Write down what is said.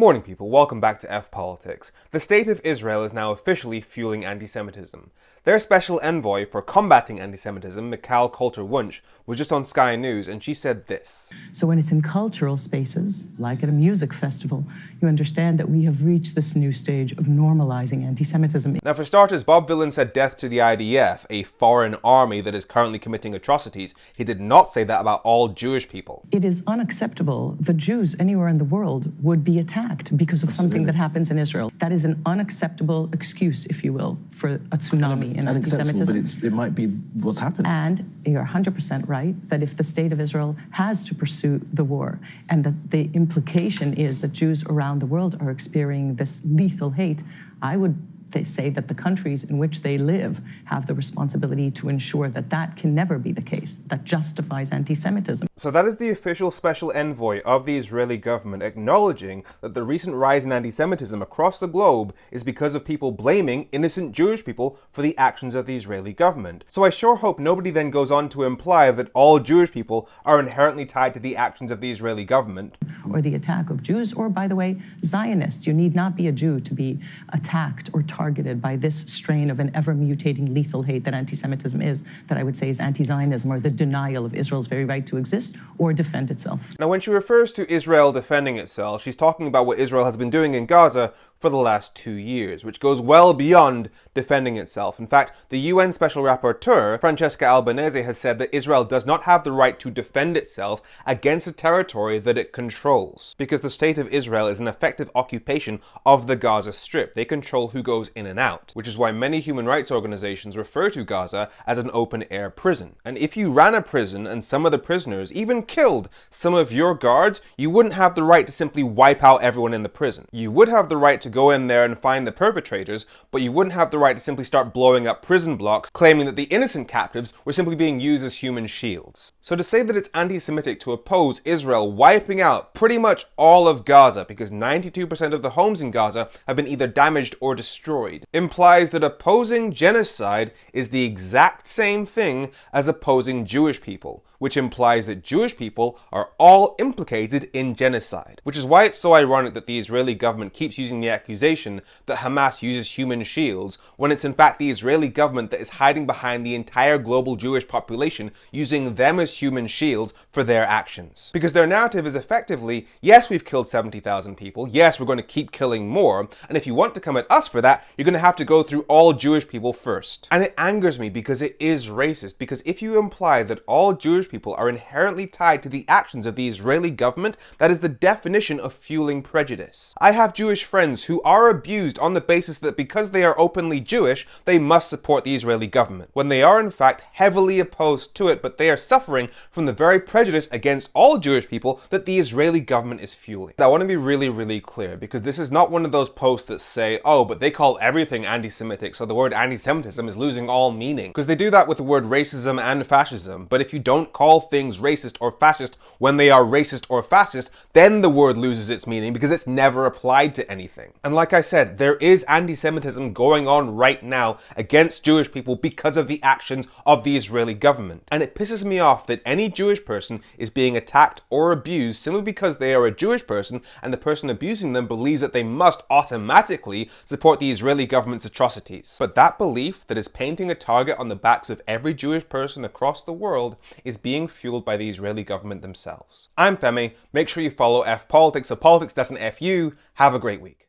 Morning people, welcome back to F Politics. The state of Israel is now officially fueling anti-Semitism. Their special envoy for combating anti-Semitism, Michal Colter-Wunsh, was just on Sky News and she said this. So when it's in cultural spaces, like at a music festival, you understand that we have reached this new stage of normalizing anti-Semitism. Now for starters, Bob Dylan said death to the IDF, a foreign army that is currently committing atrocities. He did not say that about all Jewish people. It is unacceptable that Jews anywhere in the world would be attacked because of something that happens in Israel. That is an unacceptable excuse, if you will, for a tsunami in anti-Semitism. But it might be what's happening. And you're 100% right that if the state of Israel has to pursue the war, and that the implication is that Jews around the world are experiencing this lethal hate, I would say that the countries in which they live have the responsibility to ensure that that can never be the case. That justifies anti-Semitism. So that is the official special envoy of the Israeli government acknowledging that the recent rise in anti-Semitism across the globe is because of people blaming innocent Jewish people for the actions of the Israeli government. So I sure hope nobody then goes on to imply that all Jewish people are inherently tied to the actions of the Israeli government. Or the attack of Jews, or by the way, Zionists. You need not be a Jew to be attacked or targeted by this strain of an ever-mutating lethal hate that anti-Semitism is, that I would say is anti-Zionism, or the denial of Israel's very right to exist or defend itself. Now when she refers to Israel defending itself, she's talking about what Israel has been doing in Gaza for the last 2 years, which goes well beyond defending itself. In fact, the UN Special Rapporteur, Francesca Albanese, has said that Israel does not have the right to defend itself against a territory that it controls, because the state of Israel is an effective occupation of the Gaza Strip. They control who goes in and out, which is why many human rights organizations refer to Gaza as an open-air prison. And if you ran a prison and some of the prisoners even killed some of your guards, you wouldn't have the right to simply wipe out everyone in the prison. You would have the right to go in there and find the perpetrators, but you wouldn't have the right to simply start blowing up prison blocks, claiming that the innocent captives were simply being used as human shields. So to say that it's anti-Semitic to oppose Israel wiping out pretty much all of Gaza, because 92% of the homes in Gaza have been either damaged or destroyed, implies that opposing genocide is the exact same thing as opposing Jewish people, which implies that Jewish people are all implicated in genocide. Which is why it's so ironic that the Israeli government keeps using the accusation that Hamas uses human shields, when it's in fact the Israeli government that is hiding behind the entire global Jewish population, using them as human shields for their actions. Because their narrative is effectively, yes, we've killed 70,000 people, yes, we're going to keep killing more, and if you want to come at us for that, you're going to have to go through all Jewish people first. And it angers me because it is racist, because if you imply that all Jewish people are inherently tied to the actions of the Israeli government, that is the definition of fueling prejudice. I have Jewish friends who are abused on the basis that because they are openly Jewish, they must support the Israeli government, when they are in fact heavily opposed to it, but they are suffering from the very prejudice against all Jewish people that the Israeli government is fueling. I want to be really clear, because this is not one of those posts that say, oh, but they call everything anti-Semitic, so the word anti-Semitism is losing all meaning. Because they do that with the word racism and fascism, but if you don't call things racist or fascist when they are racist or fascist, then the word loses its meaning because it's never applied to anything. And like I said, there is anti-Semitism going on right now against Jewish people because of the actions of the Israeli government. And it pisses me off that any Jewish person is being attacked or abused simply because they are a Jewish person and the person abusing them believes that they must automatically support the Israeli government's atrocities. But that belief that is painting a target on the backs of every Jewish person across the world is being fueled by the Israeli government themselves. I'm Femi. Make sure you follow F Politics so politics doesn't F you. Have a great week.